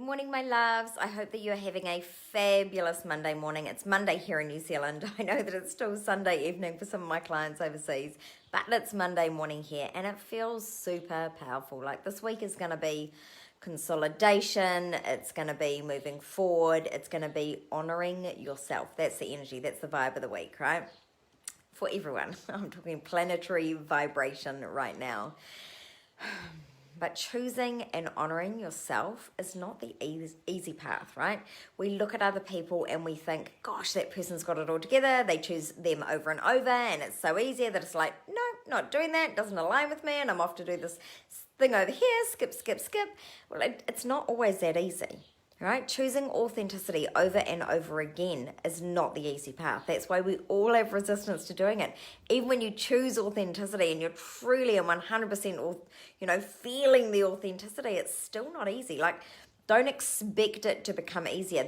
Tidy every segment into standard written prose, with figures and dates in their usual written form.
Morning, my loves. I hope that you're having a fabulous Monday morning. It's Monday here in New Zealand. I know that it's still Sunday evening for some of my clients overseas, but it's Monday morning here and it feels super powerful. Like this week is going to be consolidation, it's going to be moving forward, it's going to be honoring yourself. That's the energy, that's the vibe of the week, right? For everyone. I'm talking planetary vibration right now. But choosing and honoring yourself is not the easy path, right? We look at other people and we think, gosh, that person's got it all together. They choose them over and over and it's so easy that it's like, no, not doing that. Doesn't align with me and I'm off to do this thing over here. Skip, skip, skip. Well, it's not always that easy, right? Choosing authenticity over and over again is not the easy path. That's why we all have resistance to doing it. Even when you choose authenticity and you're truly and 100%, feeling the authenticity, it's still not easy. Like, don't expect it to become easier.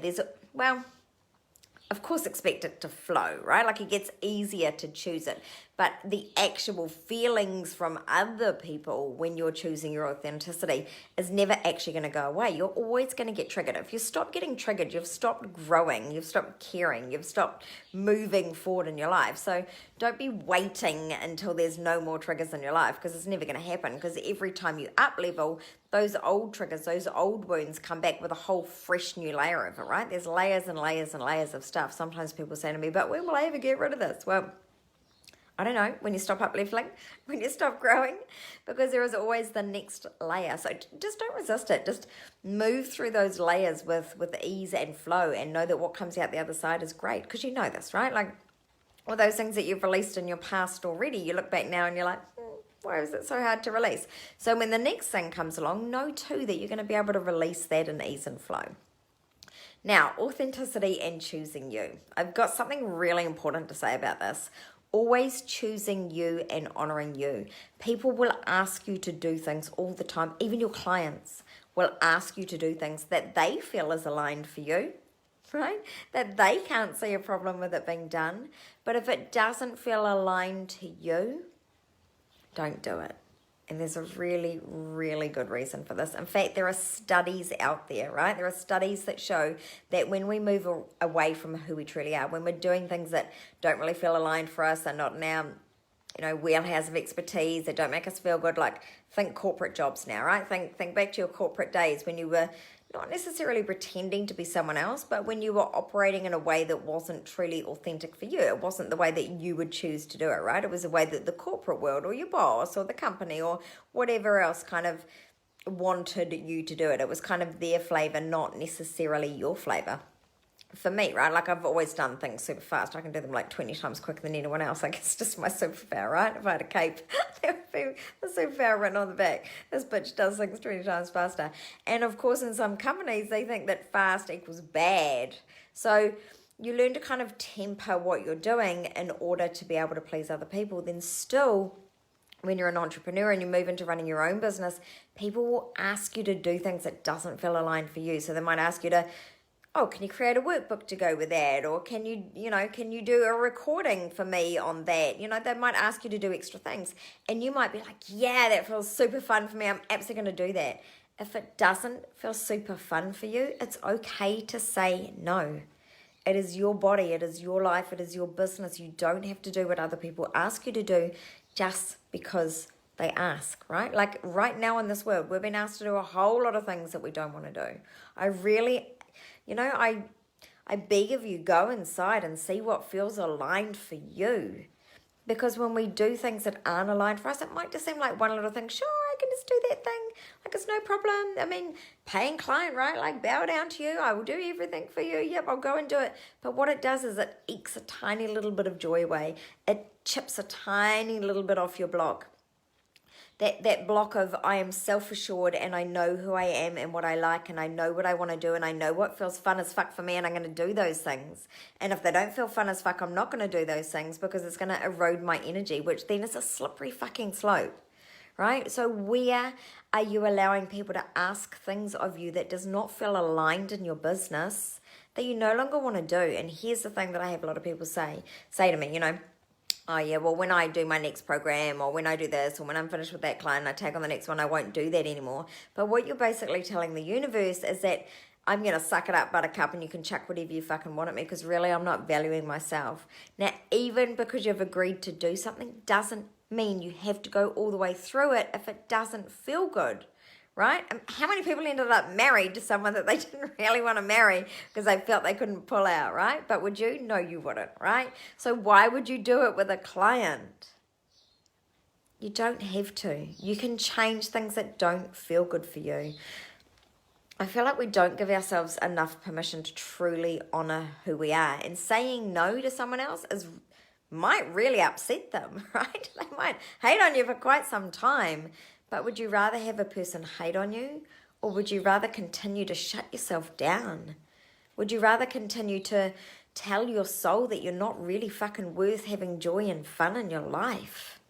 Of course, expect it to flow, right? Like it gets easier to choose it. But the actual feelings from other people when you're choosing your authenticity is never actually going to go away. You're always going to get triggered. If you stop getting triggered, you've stopped growing, you've stopped caring, you've stopped moving forward in your life. So don't be waiting until there's no more triggers in your life because it's never going to happen. Because every time you up level, those old triggers, those old wounds come back with a whole fresh new layer of it, right? There's layers and layers and layers of stuff. Sometimes people say to me, but when will I ever get rid of this? Well, I don't know, when you stop up leveling, when you stop growing, because there is always the next layer. So just don't resist it. Just move through those layers with ease and flow and know that what comes out the other side is great because you know this, right? Like all those things that you've released in your past already, you look back now and you're like, why is it so hard to release? So when the next thing comes along, know too that you're going to be able to release that in ease and flow. Now, authenticity and choosing you. I've got something really important to say about this. Always choosing you and honoring you. People will ask you to do things all the time. Even your clients will ask you to do things that they feel is aligned for you, right? That they can't see a problem with it being done. But if it doesn't feel aligned to you, don't do it. And there's a really, really good reason for this. In fact, there are studies out there, right? There are studies that show that when we move away from who we truly are, when we're doing things that don't really feel aligned for us, they're not in our, wheelhouse of expertise, that don't make us feel good, like think corporate jobs now, right? Think back to your corporate days when you were not necessarily pretending to be someone else, but when you were operating in a way that wasn't truly authentic for you. It wasn't the way that you would choose to do it, right? It was the way that the corporate world or your boss or the company or whatever else kind of wanted you to do it. It was kind of their flavor, not necessarily your flavor. For me, right, like I've always done things super fast. I can do them like 20 times quicker than anyone else. Like it's just my superpower, right? If I had a cape, there would be the superpower written on the back. This bitch does things 20 times faster. And of course, in some companies, they think that fast equals bad. So you learn to kind of temper what you're doing in order to be able to please other people. Then still, when you're an entrepreneur and you move into running your own business, people will ask you to do things that doesn't feel aligned for you. So they might ask you to, can you create a workbook to go with that? Or can you do a recording for me on that? They might ask you to do extra things. And you might be like, yeah, that feels super fun for me. I'm absolutely going to do that. If it doesn't feel super fun for you, it's okay to say no. It is your body. It is your life. It is your business. You don't have to do what other people ask you to do just because they ask, right? Like right now in this world, we've been asked to do a whole lot of things that we don't want to do. I beg of you, go inside and see what feels aligned for you. Because when we do things that aren't aligned for us, it might just seem like one little thing. Sure, I can just do that thing. Like it's no problem. I mean, paying client, right? Like bow down to you. I will do everything for you. Yep, I'll go and do it. But what it does is it ekes a tiny little bit of joy away. It chips a tiny little bit off your block. That block of I am self-assured and I know who I am and what I like and I know what I want to do and I know what feels fun as fuck for me and I'm going to do those things. And if they don't feel fun as fuck, I'm not going to do those things because it's going to erode my energy, which then is a slippery fucking slope, right? So where are you allowing people to ask things of you that does not feel aligned in your business that you no longer want to do? And here's the thing that I have a lot of people say to me, oh yeah, well when I do my next program or when I do this or when I'm finished with that client and I take on the next one, I won't do that anymore. But what you're basically telling the universe is that I'm going to suck it up, buttercup, and you can chuck whatever you fucking want at me because really I'm not valuing myself. Now, even because you've agreed to do something doesn't mean you have to go all the way through it if it doesn't feel good, right? How many people ended up married to someone that they didn't really want to marry because they felt they couldn't pull out, right? But would you? No, you wouldn't, right? So why would you do it with a client? You don't have to. You can change things that don't feel good for you. I feel like we don't give ourselves enough permission to truly honor who we are. And saying no to someone else might really upset them, right? They might hate on you for quite some time. But would you rather have a person hate on you, or would you rather continue to shut yourself down? Would you rather continue to tell your soul that you're not really fucking worth having joy and fun in your life?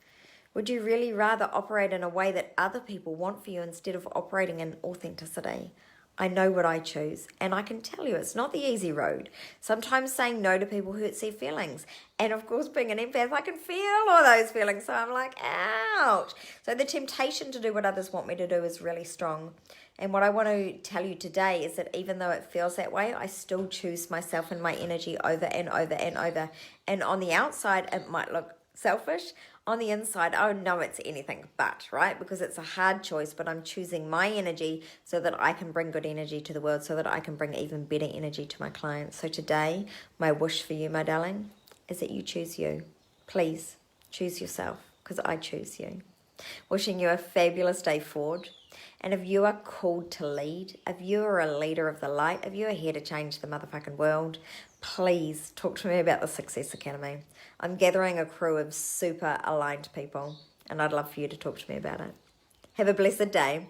Would you really rather operate in a way that other people want for you instead of operating in authenticity? I know what I choose, and I can tell you it's not the easy road. Sometimes saying no to people hurts their feelings. And of course, being an empath, I can feel all those feelings. So I'm like, ouch. So the temptation to do what others want me to do is really strong. And what I want to tell you today is that even though it feels that way, I still choose myself and my energy over and over and over. And on the outside, it might look selfish. On the inside, I know it's anything but, right? Because it's a hard choice, but I'm choosing my energy so that I can bring good energy to the world, so that I can bring even better energy to my clients. So today, my wish for you, my darling, is that you choose you. Please choose yourself, because I choose you. Wishing you a fabulous day forward. And if you are called to lead, if you are a leader of the light, if you are here to change the motherfucking world, please talk to me about the Success Academy. I'm gathering a crew of super aligned people, and I'd love for you to talk to me about it. Have a blessed day.